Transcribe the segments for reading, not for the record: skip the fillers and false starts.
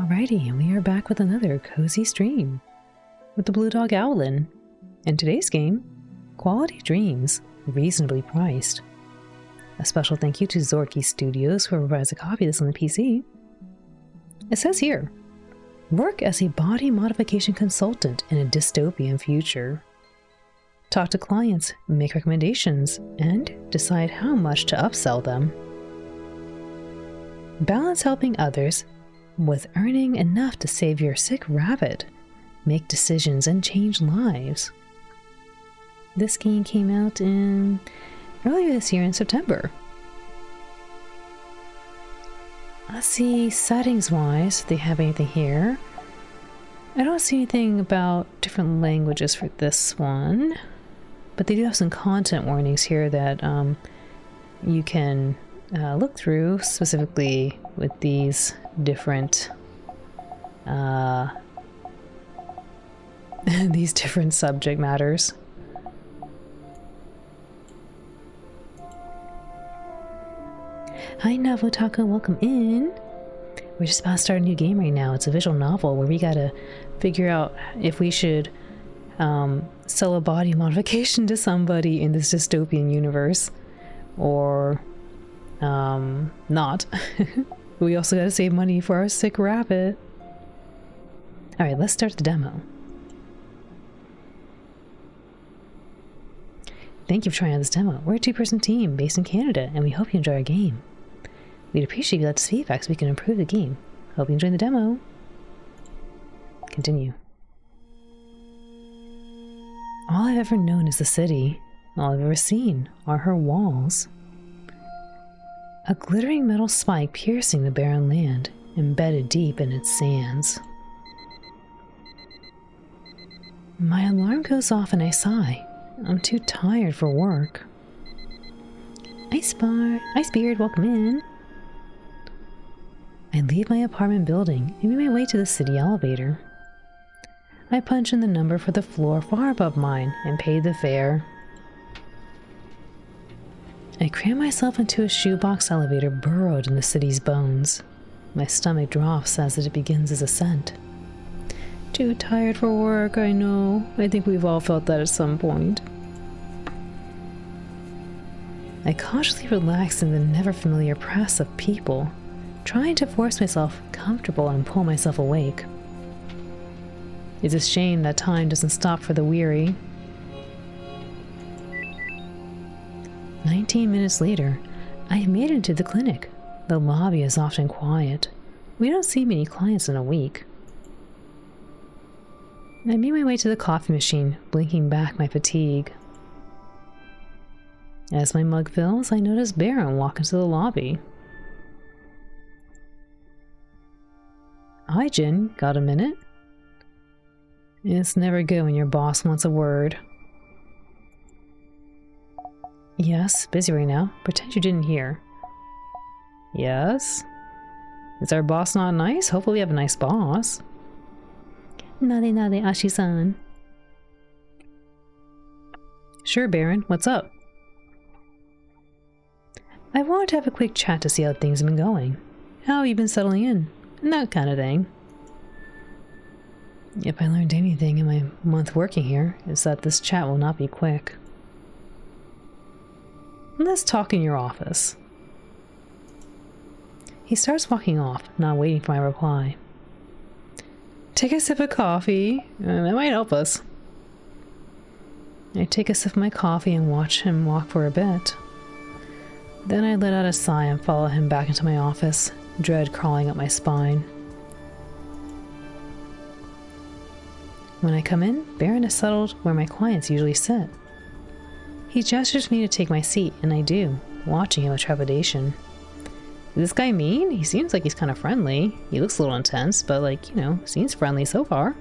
Alrighty, and we are back with another cozy stream with the Blue Dog Owlin. In today's game, Quality Dreams, reasonably priced. A special thank you to Zorky Studios who provides a copy of this on the PC. It says here, work as a body modification consultant in a dystopian future. Talk to clients, make recommendations, and decide how much to upsell them. Balance helping others with earning enough to save your sick rabbit, make decisions, and change lives. This game came out earlier this year in September. Let's see, settings-wise, if they have anything here. I don't see anything about different languages for this one, but they do have some content warnings here that you can look through, specifically with these different these different subject matters. Hi Navotaka, welcome in. We're just about to start a new game right now. It's a visual novel where we gotta figure out if we should sell a body modification to somebody in this dystopian universe or not. We also gotta save money for our sick rabbit. Alright, let's start the demo. Thank you for trying out this demo. We're a two-person team based in Canada, and we hope you enjoy our game. We'd appreciate if you let us feedback so we can improve the game. Hope you enjoy the demo. Continue. All I've ever known is the city. All I've ever seen are her walls. A glittering metal spike piercing the barren land, embedded deep in its sands. My alarm goes off and I sigh. I'm too tired for work. Icebeard, welcome in. I leave my apartment building and make my way to the city elevator. I punch in the number for the floor far above mine and pay the fare. I cram myself into a shoebox elevator burrowed in the city's bones. My stomach drops as it begins its ascent. Too tired for work, I know. I think we've all felt that at some point. I cautiously relax in the never-familiar press of people, trying to force myself comfortable and pull myself awake. It's a shame that time doesn't stop for the weary. 19 minutes later, I have made it into the clinic. The lobby is often quiet. We don't see many clients in a week. I made my way to the coffee machine, blinking back my fatigue. As my mug fills, I notice Baron walk into the lobby. Hi, Jin. Got a minute? It's never good when your boss wants a word. Yes, busy right now. Pretend you didn't hear. Yes? Is our boss not nice? Hopefully we have a nice boss. Nade nade Ashi-san. Sure, Baron. What's up? I wanted to have a quick chat to see how things have been going. How have you been settling in? And that kind of thing. If I learned anything in my month working here, it's that this chat will not be quick. Let's talk in your office. He starts walking off, not waiting for my reply. Take a sip of coffee. That might help us. I take a sip of my coffee and watch him walk for a bit. Then I let out a sigh and follow him back into my office, dread crawling up my spine. When I come in, Baron is settled where my clients usually sit. He gestures me to take my seat, and I do, watching him with trepidation. Is this guy mean? He seems like he's kind of friendly. He looks a little intense, but seems friendly so far.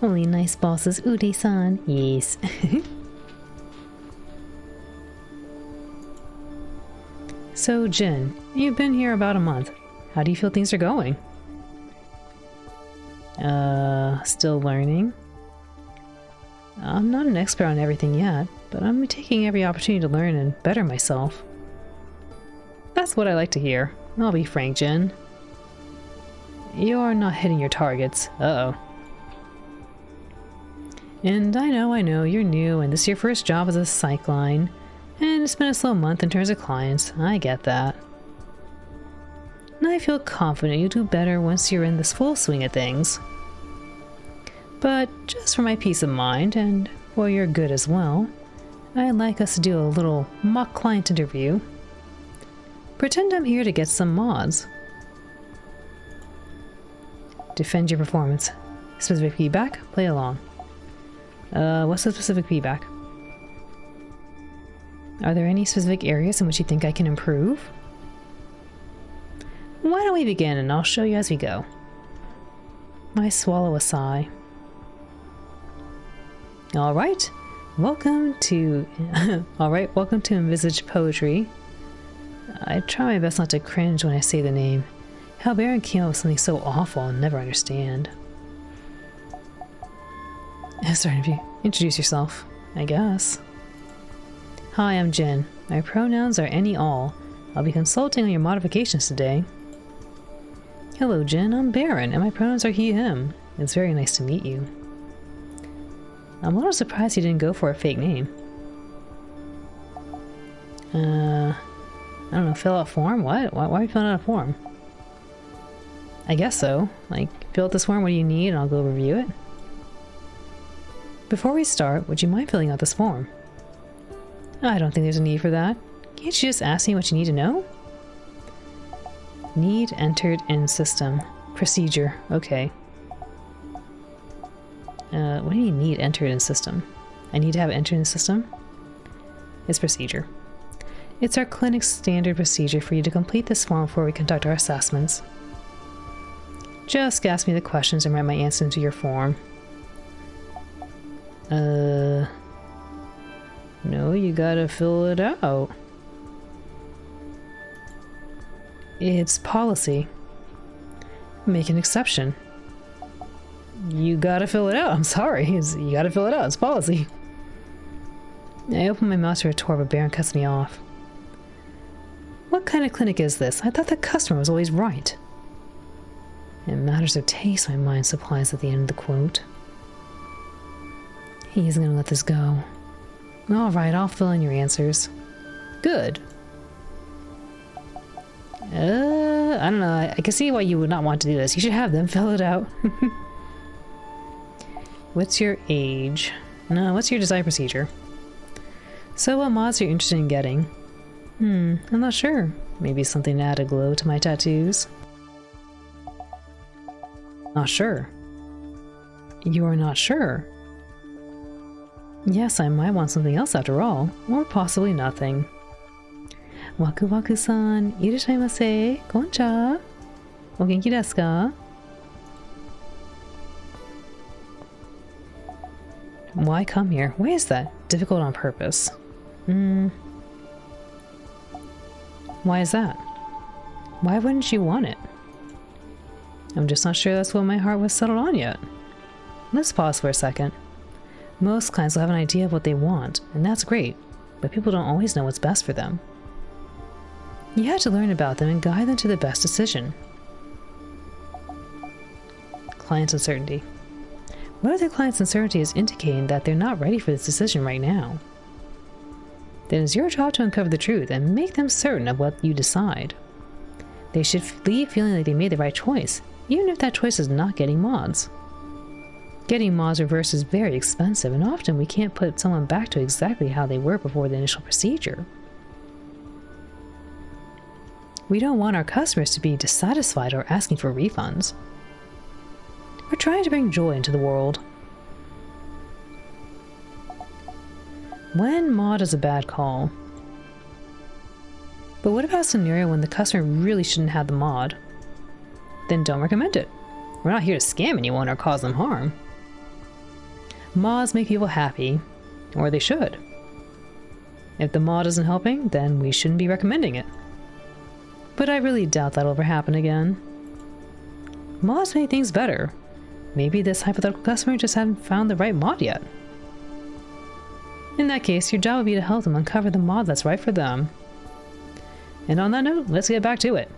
Only nice bosses, Ude-san. Yes. So, Jin, you've been here about a month. How do you feel things are going? Still learning. I'm not an expert on everything yet, but I'm taking every opportunity to learn and better myself. That's what I like to hear. I'll be frank, Jen. you're not hitting your targets. Uh-oh. And I know, you're new, and this is your first job as a psych line, and it's been a slow month in terms of clients. I get that. And I feel confident you'll do better once you're in this full swing of things. But just for my peace of mind, and for your good as well, I'd like us to do a little mock client interview. Pretend I'm here to get some mods. Defend your performance. Specific feedback? Play along. What's the specific feedback? Are there any specific areas in which you think I can improve? Why don't we begin and I'll show you as we go. I swallow a sigh. Alright, welcome to Envisaged Poetry. I try my best not to cringe when I say the name. How Baron came up with something so awful I'll never understand. Sorry, introduce yourself, I guess. Hi, I'm Jen. My pronouns are any all. I'll be consulting on your modifications today. Hello, Jen. I'm Baron, and my pronouns are he, him. It's very nice to meet you. I'm a little surprised you didn't go for a fake name. I don't know, fill out a form? What? Why are you filling out a form? I guess so. Like, fill out this form, what do you need, and I'll go review it. Before we start, would you mind filling out this form? I don't think there's a need for that. Can't you just ask me what you need to know? Need entered in system. Procedure. Okay. What do you need entered in system? I need to have it entered in the system? It's procedure. It's our clinic's standard procedure for you to complete this form before we conduct our assessments. Just ask me the questions and write my answer into your form. No, you gotta fill it out. It's policy. Make an exception. You gotta fill it out. I'm sorry. You gotta fill it out. It's policy. I open my mouth to retort, but Baron cuts me off. What kind of clinic is this? I thought the customer was always right. In matters of taste, my mind supplies at the end of the quote. He's gonna let this go. Alright, I'll fill in your answers. Good. I don't know. I can see why you would not want to do this. You should have them fill it out. What's your age? No, what's your design procedure? So what mods are you interested in getting? I'm not sure. Maybe something to add a glow to my tattoos? Not sure. You are not sure? Yes, I might want something else after all. Or possibly nothing. Waku Waku-san, irashaimase, koncha. O genki desu ka? Why come here? Why is that? Difficult on purpose. Why is that? Why wouldn't you want it? I'm just not sure that's what my heart was settled on yet. Let's pause for a second. Most clients will have an idea of what they want, and that's great, but people don't always know what's best for them. You have to learn about them and guide them to the best decision. Client's uncertainty. What if the client's uncertainty is indicating that they're not ready for this decision right now? Then it's your job to uncover the truth and make them certain of what you decide. They should leave feeling like they made the right choice, even if that choice is not getting mods. Getting mods reversed is very expensive, and often we can't put someone back to exactly how they were before the initial procedure. We don't want our customers to be dissatisfied or asking for refunds. We're trying to bring joy into the world. When mod is a bad call. But what about a scenario when the customer really shouldn't have the mod? Then don't recommend it. We're not here to scam anyone or cause them harm. Mods make people happy, or they should. If the mod isn't helping, then we shouldn't be recommending it. But I really doubt that'll ever happen again. Mods make things better. Maybe this hypothetical customer just hasn't found the right mod yet. In that case, your job would be to help them uncover the mod that's right for them. And on that note, let's get back to it.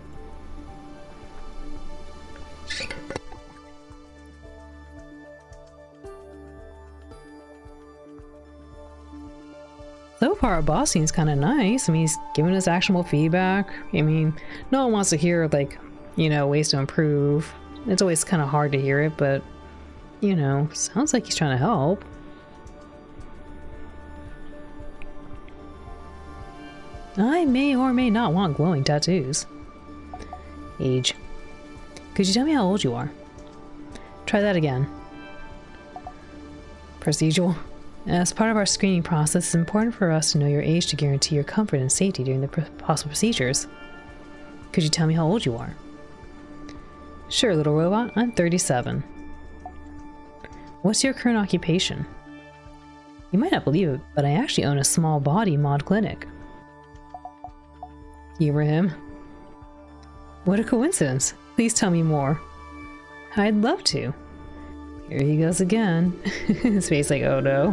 So far, our boss seems kind of nice. I mean, he's giving us actionable feedback. I mean, no one wants to hear, like, ways to improve. It's always kind of hard to hear it, but, sounds like he's trying to help. I may or may not want glowing tattoos. Age. Could you tell me how old you are? Try that again. Procedural. As part of our screening process, it's important for us to know your age to guarantee your comfort and safety during the possible procedures. Could you tell me how old you are? Sure, little robot. I'm 37. What's your current occupation? You might not believe it, but I actually own a small body mod clinic. Humor him. What a coincidence. Please tell me more. I'd love to. Here he goes again. His face like, oh no.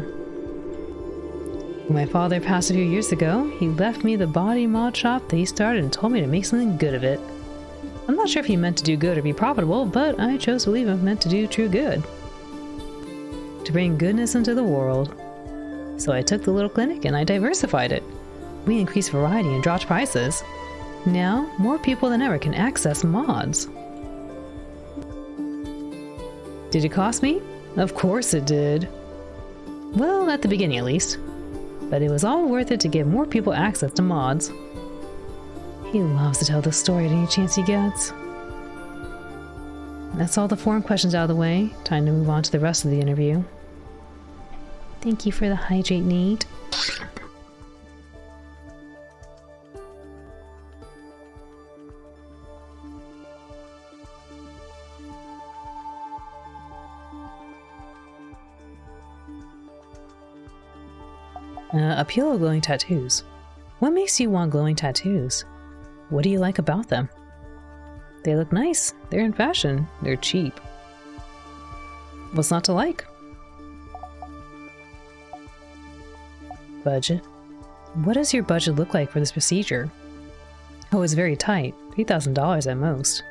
When my father passed a few years ago, he left me the body mod shop that he started and told me to make something good of it. I'm not sure if he meant to do good or be profitable, but I chose to believe him meant to do true good. To bring goodness into the world. So I took the little clinic and I diversified it. We increased variety and dropped prices. Now, more people than ever can access mods. Did it cost me? Of course it did. Well, at the beginning at least. But it was all worth it to give more people access to mods. He loves to tell the story at any chance he gets. That's all the forum questions out of the way. Time to move on to the rest of the interview. Thank you for the hydrate need. Appeal of glowing tattoos. What makes you want glowing tattoos? What do you like about them? They look nice, they're in fashion, they're cheap. What's not to like? Budget. What does your budget look like for this procedure? Oh, it's very tight, $3,000 at most.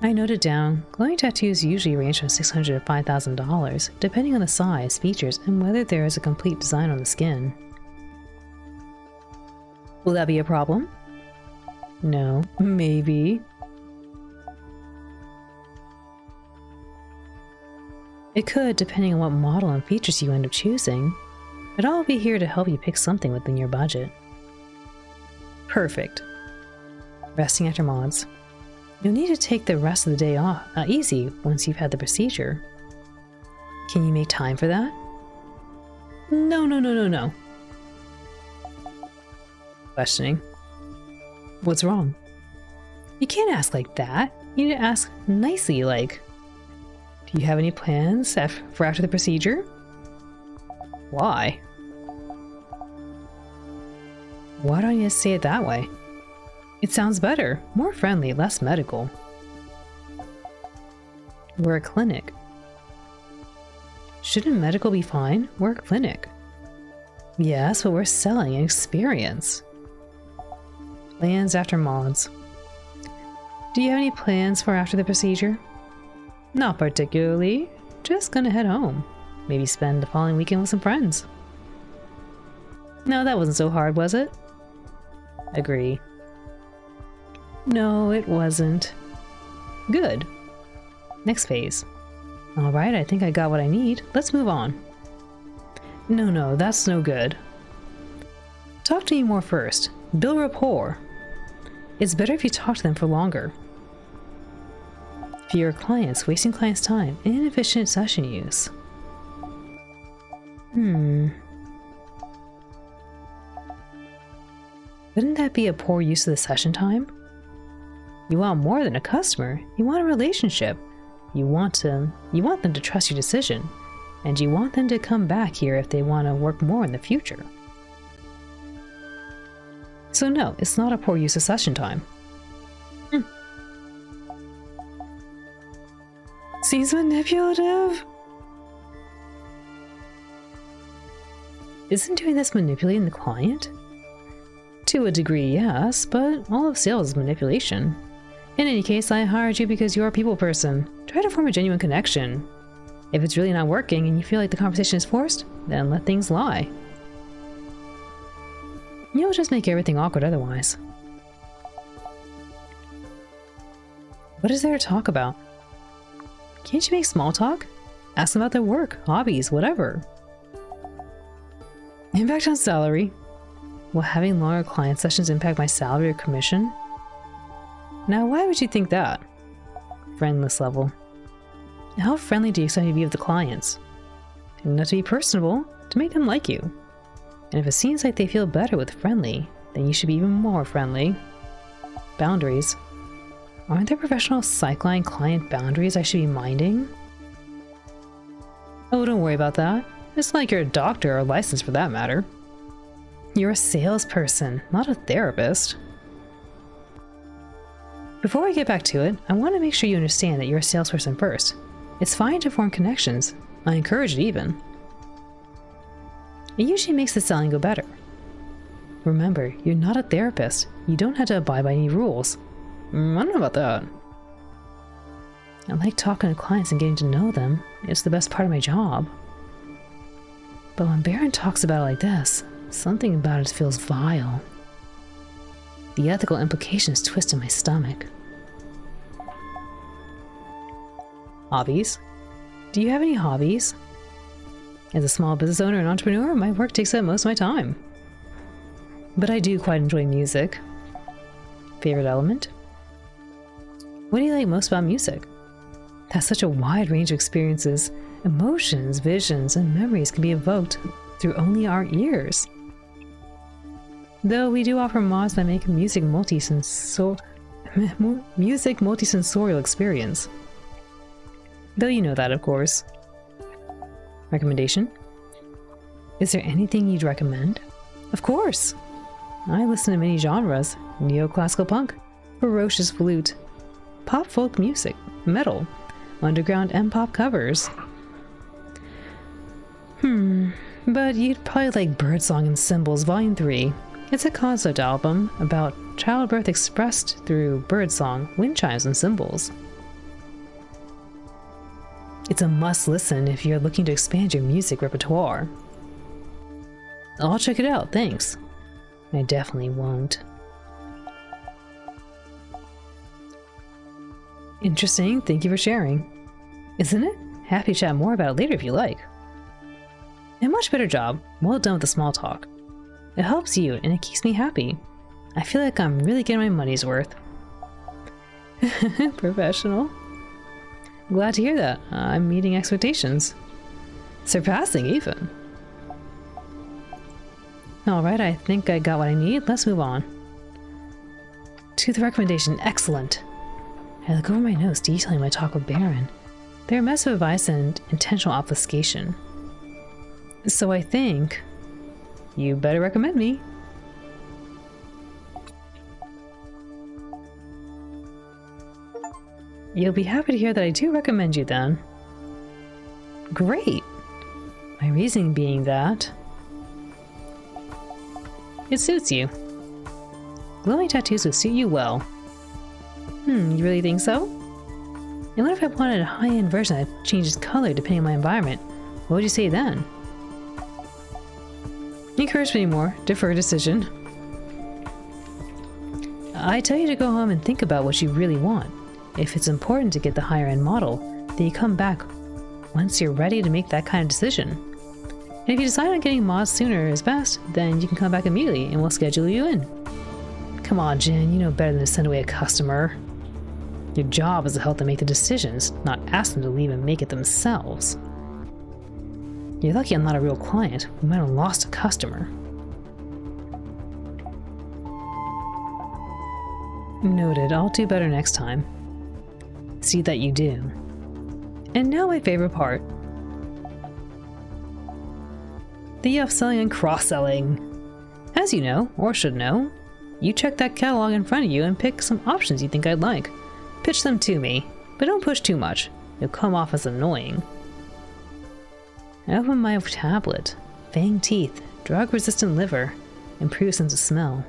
I noted down, glowing tattoos usually range from $600 to $5,000, depending on the size, features, and whether there is a complete design on the skin. Will that be a problem? No, maybe. It could, depending on what model and features you end up choosing, but I'll be here to help you pick something within your budget. Perfect. Resting after mods. You'll need to take the rest of the day off easy once you've had the procedure. Can you make time for that? No. Questioning. What's wrong? You can't ask like that. You need to ask nicely, like, do you have any plans for after the procedure? Why? Why don't you say it that way? It sounds better, more friendly, less medical. We're a clinic. Shouldn't medical be fine? We're a clinic. Yes, but we're selling an experience. Plans after mods. Do you have any plans for after the procedure? Not particularly. Just gonna head home. Maybe spend the following weekend with some friends. No, that wasn't so hard, was it? Agree. No, it wasn't. Good. Next phase. Alright, I think I got what I need. Let's move on. No, that's no good. Talk to me more first. Build rapport. It's better if you talk to them for longer. Fewer clients, wasting clients' time, and inefficient session use. Wouldn't that be a poor use of the session time? You want more than a customer. You want a relationship. You want them to trust your decision, and you want them to come back here if they want to work more in the future. So no, it's not a poor use of session time. Seems manipulative. Isn't doing this manipulating the client? To a degree, yes, but all of sales is manipulation. In any case, I hired you because you're a people person. Try to form a genuine connection. If it's really not working and you feel like the conversation is forced, then let things lie. You'll just make everything awkward otherwise. What is there to talk about? Can't you make small talk? Ask them about their work, hobbies, whatever. Impact on salary. Will having longer client sessions impact my salary or commission? Now, why would you think that? Friendless level. How friendly do you expect to be with the clients? Not to be personable, to make them like you. And if it seems like they feel better with friendly, then you should be even more friendly. Boundaries. Aren't there professional cycline client boundaries I should be minding? Oh, don't worry about that. It's like you're a doctor or licensed for that matter. You're a salesperson, not a therapist. Before we get back to it, I want to make sure you understand that you're a salesperson first. It's fine to form connections. I encourage it even. It usually makes the selling go better. Remember, you're not a therapist. You don't have to abide by any rules. I don't know about that. I like talking to clients and getting to know them. It's the best part of my job. But when Baron talks about it like this, something about it feels vile. The ethical implications twist in my stomach. Hobbies? Do you have any hobbies? As a small business owner and entrepreneur, my work takes up most of my time. But I do quite enjoy music. Favorite element? What do you like most about music? That's such a wide range of experiences. Emotions, visions, and memories can be evoked through only our ears. Though we do offer mods that make music multisensorial experience. Though you know that, of course. Recommendation? Is there anything you'd recommend? Of course! I listen to many genres: neoclassical punk, ferocious flute, pop folk music, metal, underground and pop covers. But you'd probably like Birdsong and Symbols Volume 3. It's a concept album about childbirth expressed through birdsong, wind chimes, and cymbals. It's a must-listen if you're looking to expand your music repertoire. I'll check it out, thanks. I definitely won't. Interesting, thank you for sharing. Isn't it? Happy to chat more about it later if you like. A much better job. Well done with the small talk. It helps you and it keeps me happy. I feel like I'm really getting my money's worth. Professional. Glad to hear that. I'm meeting expectations. Surpassing even. Alright, I think I got what I need. Let's move on. To the recommendation. Excellent. I look over my notes detailing my talk with Baron. They're a mess of advice and intentional obfuscation. So I think you better recommend me. You'll be happy to hear that I do recommend you then. Great! My reasoning being that it suits you. Glowing tattoos would suit you well. You really think so? And what if I wanted a high-end version that changes color depending on my environment? What would you say then? Encourage me more. Defer decision. I tell you to go home and think about what you really want. If it's important to get the higher-end model, then you come back once you're ready to make that kind of decision. And if you decide on getting mods sooner is best, then you can come back immediately and we'll schedule you in. Come on, Jin, you know better than to send away a customer. Your job is to help them make the decisions, not ask them to leave and make it themselves. You're lucky I'm not a real client. We might have lost a customer. Noted. I'll do better next time. See that you do. And now my favorite part. The upselling and cross-selling. As you know, or should know, you check that catalog in front of you and pick some options you think I'd like. Pitch them to me, but don't push too much. You'll come off as annoying. I open my tablet. Fang teeth, drug-resistant liver, improved sense of smell.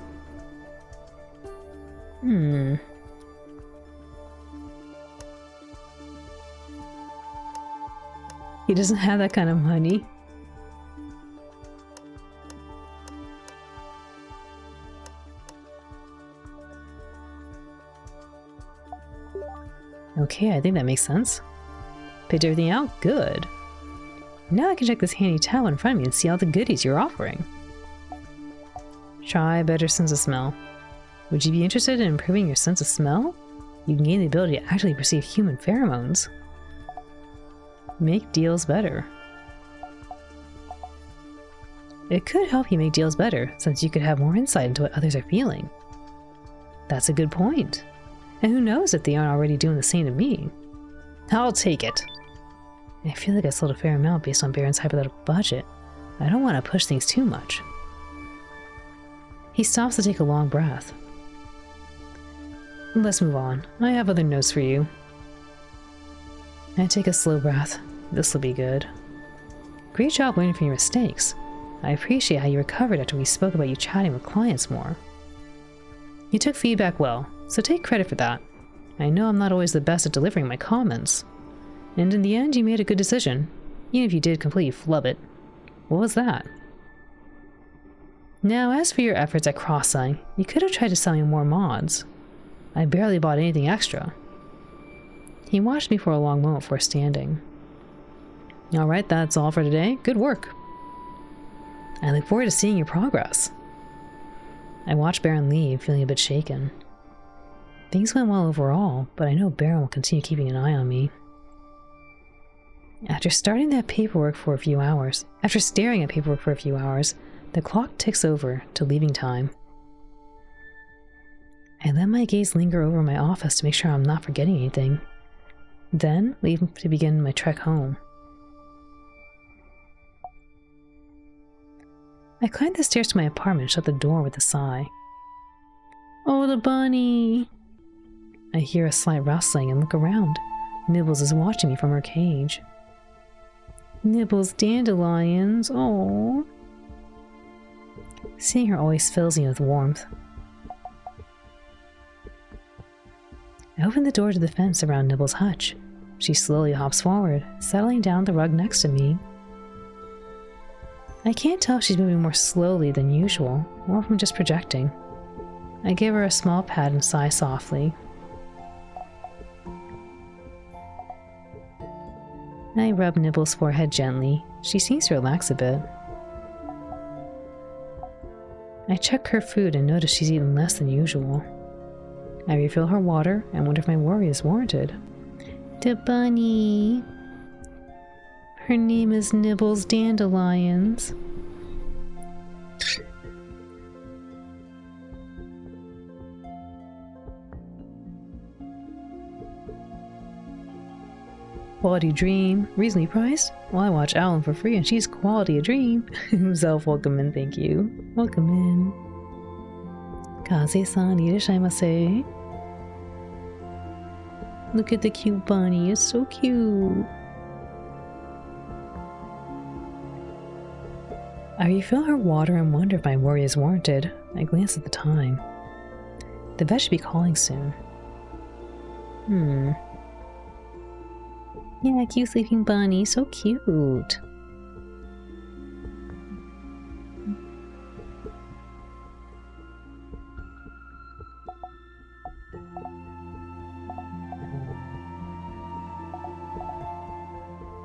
He doesn't have that kind of money. Okay, I think that makes sense. Picked everything out? Good. Now I can check this handy tab in front of me and see all the goodies you're offering. Try better sense of smell. Would you be interested in improving your sense of smell? You can gain the ability to actually perceive human pheromones. Make deals better. It could help you make deals better, since you could have more insight into what others are feeling. That's a good point. And who knows if they aren't already doing the same to me? I'll take it. I feel like I sold a fair amount based on Baron's hypothetical budget. I don't want to push things too much. He stops to take a long breath. Let's move on. I have other notes for you. I take a slow breath. This'll be good. Great job learning from your mistakes. I appreciate how you recovered after we spoke about you chatting with clients more. You took feedback well, so take credit for that. I know I'm not always the best at delivering my comments. And in the end, you made a good decision, even if you did completely flub it. What was that? Now, as for your efforts at cross-selling, you could have tried to sell me more mods. I barely bought anything extra. He watched me for a long moment before standing. Alright, that's all for today. Good work. I look forward to seeing your progress. I watched Baron leave, feeling a bit shaken. Things went well overall, but I know Baron will continue keeping an eye on me. After staring at paperwork for a few hours, the clock ticks over to leaving time. I let my gaze linger over my office to make sure I'm not forgetting anything. Then leave to begin my trek home. I climbed the stairs to my apartment and shut the door with a sigh. Oh, the bunny! I hear a slight rustling and look around. Nibbles is watching me from her cage. Nibbles dandelions, oh. Seeing her always fills me with warmth. I open the door to the fence around Nibbles' hutch. She slowly hops forward, settling down the rug next to me. I can't tell if she's moving more slowly than usual, or if I'm just projecting. I give her a small pat and sigh softly. I rub Nibbles' forehead gently. She seems to relax a bit. I check her food and notice she's eaten less than usual. I refill her water and wonder if my worry is warranted. The bunny. Her name is Nibbles Dandelions. Quality dream. Reasonably priced? Well, I watch Alan for free and she's quality a dream. Himself, welcome in, thank you. Welcome in. Kaze-san, irashaimase. Look at the cute bunny, it's so cute. I refill her water and wonder if my worry is warranted. I glance at the time. The vet should be calling soon. Yeah, cute sleeping bunny, so cute.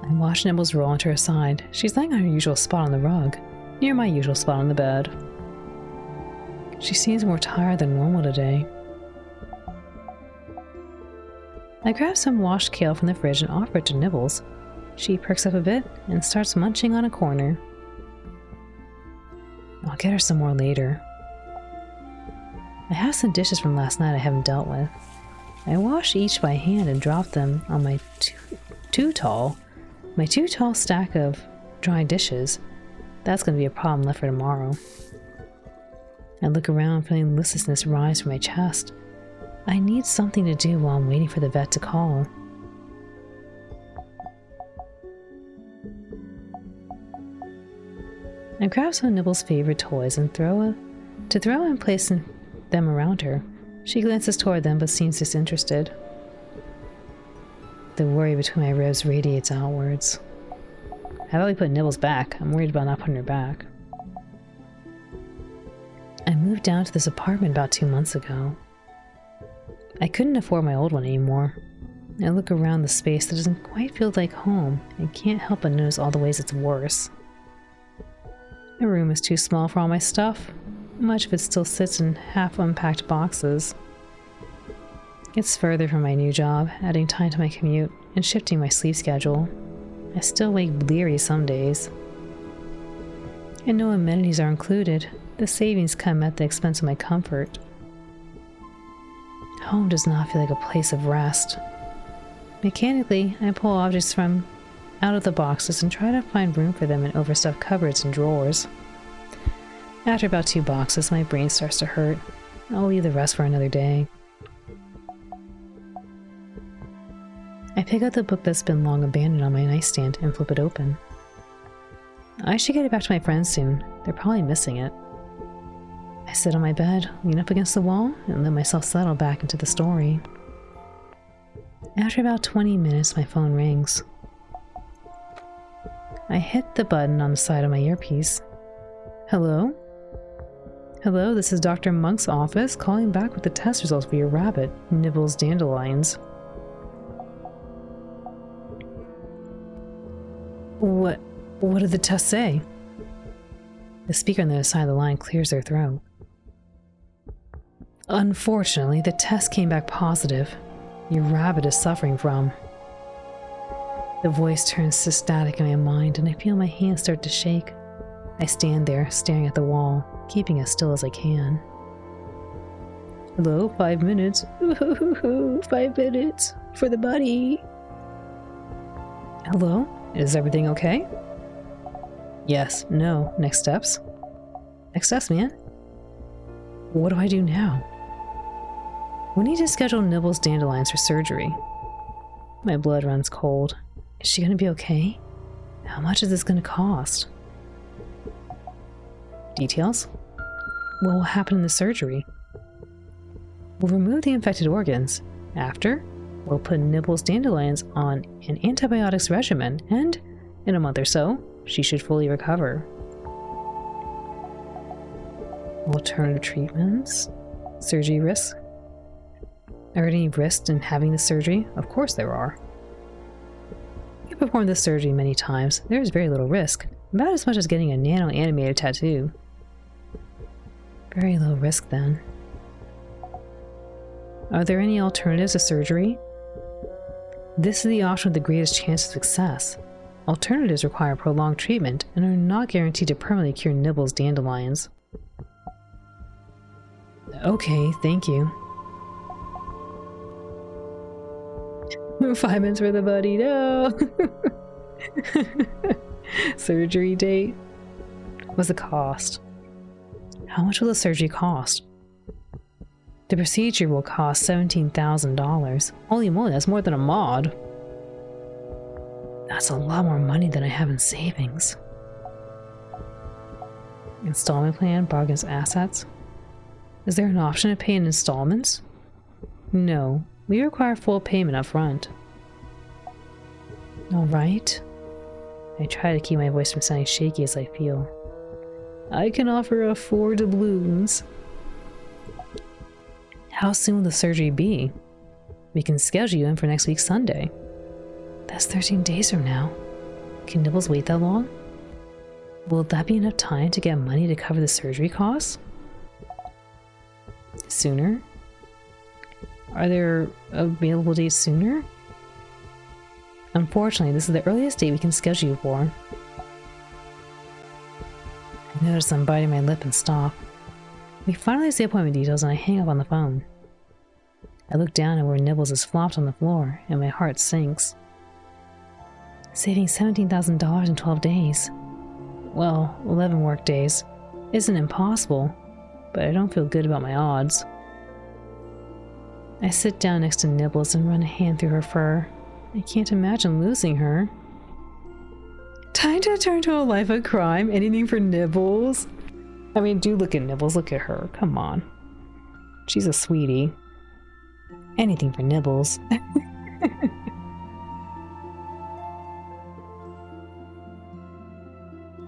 I watch Nibbles roll onto her side. She's lying on her usual spot on the rug, near my usual spot on the bed. She seems more tired than normal today. I grab some washed kale from the fridge and offer it to Nibbles. She perks up a bit and starts munching on a corner. I'll get her some more later. I have some dishes from last night I haven't dealt with. I wash each by hand and drop them on my too tall stack of dry dishes. That's going to be a problem left for tomorrow. I look around, feeling listlessness rise from my chest. I need something to do while I'm waiting for the vet to call. I grab some of Nibbles' favorite toys and throw and place them around her. She glances toward them but seems disinterested. The worry between my ribs radiates outwards. How about we put Nibbles back? I'm worried about not putting her back. I moved down to this apartment about 2 months ago. I couldn't afford my old one anymore. I look around the space that doesn't quite feel like home and can't help but notice all the ways it's worse. The room is too small for all my stuff. Much of it still sits in half-unpacked boxes. It's further from my new job, adding time to my commute and shifting my sleep schedule. I still wake bleary some days. And no amenities are included. The savings come at the expense of my comfort. Home does not feel like a place of rest. Mechanically, I pull objects from out of the boxes and try to find room for them in overstuffed cupboards and drawers. After about 2 boxes, my brain starts to hurt. I'll leave the rest for another day. I pick up the book that's been long abandoned on my nightstand and flip it open. I should get it back to my friends soon. They're probably missing it. I sit on my bed, lean up against the wall, and let myself settle back into the story. After about 20 minutes, my phone rings. I hit the button on the side of my earpiece. Hello? Hello, this is Dr. Monk's office, calling back with the test results for your rabbit, Nibbles Dandelions. What did the test say? The speaker on the other side of the line clears their throat. Unfortunately, the test came back positive. Your rabbit is suffering from... The voice turns to static in my mind, and I feel my hands start to shake. I stand there, staring at the wall, keeping as still as I can. Hello, 5 minutes. Ooh, 5 minutes for the buddy. Hello? Is everything okay? Yes, no. Next steps? Next steps, man. What do I do now? We need to schedule Nibbles Dandelions for surgery. My blood runs cold. Is she going to be okay? How much is this going to cost? Details? What will happen in the surgery? We'll remove the infected organs. After, we'll put Nibbles Dandelions on an antibiotics regimen, and in a month or so, she should fully recover. Alternative treatments? Surgery risks? Are there any risks in having the surgery? Of course there are. You performed this surgery many times. There is very little risk. About as much as getting a nano-animated tattoo. Very low risk, then. Are there any alternatives to surgery? This is the option with the greatest chance of success. Alternatives require prolonged treatment and are not guaranteed to permanently cure Nibbles Dandelions. Okay, thank you. 5 minutes for the buddy, no! Surgery date? What's the cost? How much will the surgery cost? The procedure will cost $17,000. Holy moly, that's more than a mod. That's a lot more money than I have in savings. Installment plan, borrow against assets? Is there an option to pay in installments? No, we require full payment up front. Alright. I try to keep my voice from sounding shaky as I feel. I can offer 4 doubloons. How soon will the surgery be? We can schedule you in for next week Sunday. That's 13 days from now. Can Nibbles wait that long? Will that be enough time to get money to cover the surgery costs? Sooner? Are there available dates sooner? Unfortunately, this is the earliest date we can schedule you for. I notice I'm biting my lip and stop. We finalize the appointment details and I hang up on the phone. I look down at where Nibbles is flopped on the floor and my heart sinks. Saving $17,000 in 12 days. Well, 11 work days. Isn't impossible, but I don't feel good about my odds. I sit down next to Nibbles and run a hand through her fur. I can't imagine losing her. Time to turn to a life of crime? Anything for Nibbles? I mean, do look at Nibbles, look at her, come on. She's a sweetie. Anything for Nibbles.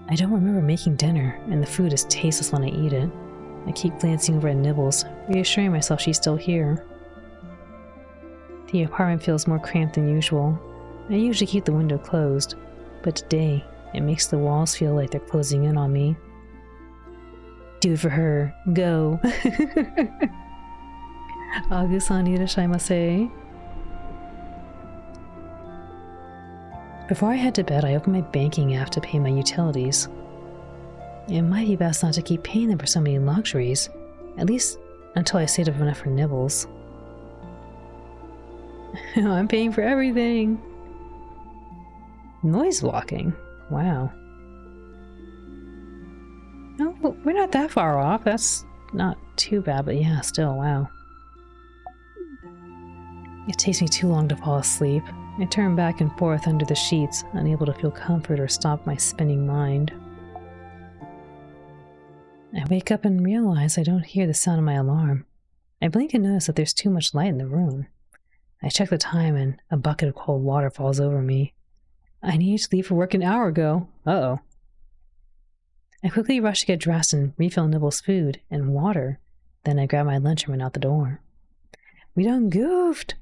I don't remember making dinner, and the food is tasteless when I eat it. I keep glancing over at Nibbles, reassuring myself she's still here. The apartment feels more cramped than usual. I usually keep the window closed, but today it makes the walls feel like they're closing in on me. Do it for her. Go. Agu-san irashaimase. Before I head to bed, I open my banking app to pay my utilities. It might be best not to keep paying them for so many luxuries, at least until I save up enough for nibbles. I'm paying for everything! Noise blocking? Wow. No, we're not that far off. That's not too bad, but yeah, still, wow. It takes me too long to fall asleep. I turn back and forth under the sheets, unable to feel comfort or stop my spinning mind. I wake up and realize I don't hear the sound of my alarm. I blink and notice that there's too much light in the room. I check the time and a bucket of cold water falls over me. I needed to leave for work an hour ago. Uh-oh. I quickly rush to get dressed and refill Nibble's food and water. Then I grab my lunch and run out the door. We done goofed!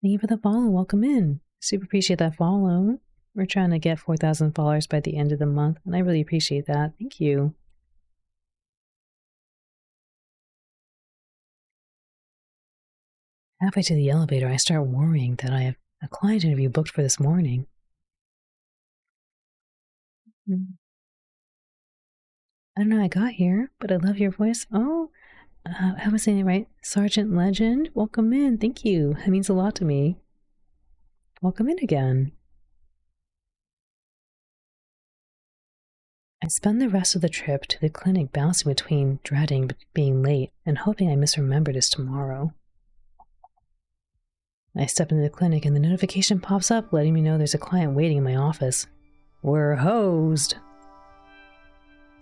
Thank you for the follow. Welcome in. Super appreciate that follow. We're trying to get 4,000 followers by the end of the month, and I really appreciate that. Thank you. Halfway to the elevator, I start worrying that I have a client interview booked for this morning. I don't know how I got here, but I love your voice. Oh, I was saying it right. Sergeant Legend, welcome in. Thank you. That means a lot to me. Welcome in again. I spend the rest of the trip to the clinic bouncing between dreading being late and hoping I misremember this tomorrow. I step into the clinic and the notification pops up letting me know there's a client waiting in my office. We're hosed!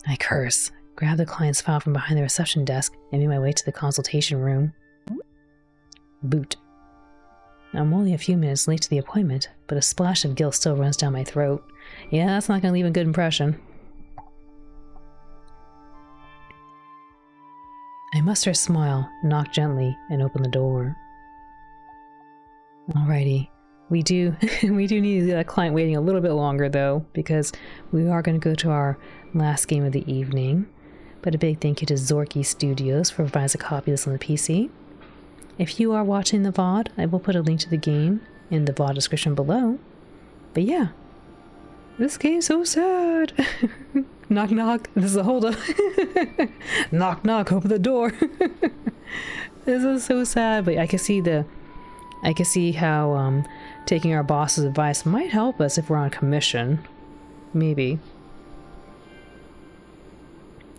I curse, grab the client's file from behind the reception desk, and make my way to the consultation room. Boot. I'm only a few minutes late to the appointment, but a splash of guilt still runs down my throat. Yeah, that's not going to leave a good impression. I muster a smile, knock gently, and open the door. Alrighty. We do need to leave that client waiting a little bit longer though, because we are going to go to our last game of the evening. But a big thank you to Zorky Studios for providing us a copy of this on the PC. If you are watching the VOD, I will put a link to the game in the VOD description below. But yeah, this game's so sad. Knock knock, this is a holdup. Knock knock, open the door. This is so sad, but I can see how taking our boss's advice might help us if we're on commission. Maybe.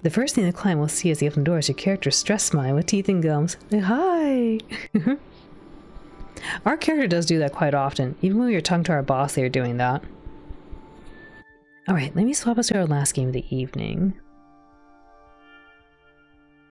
The first thing the client will see as they open the door is your character's stress smile with teeth and gums. Like, hi! Our character does do that quite often. Even when we were talking to our boss, they were doing that. Alright, let me swap us to our last game of the evening.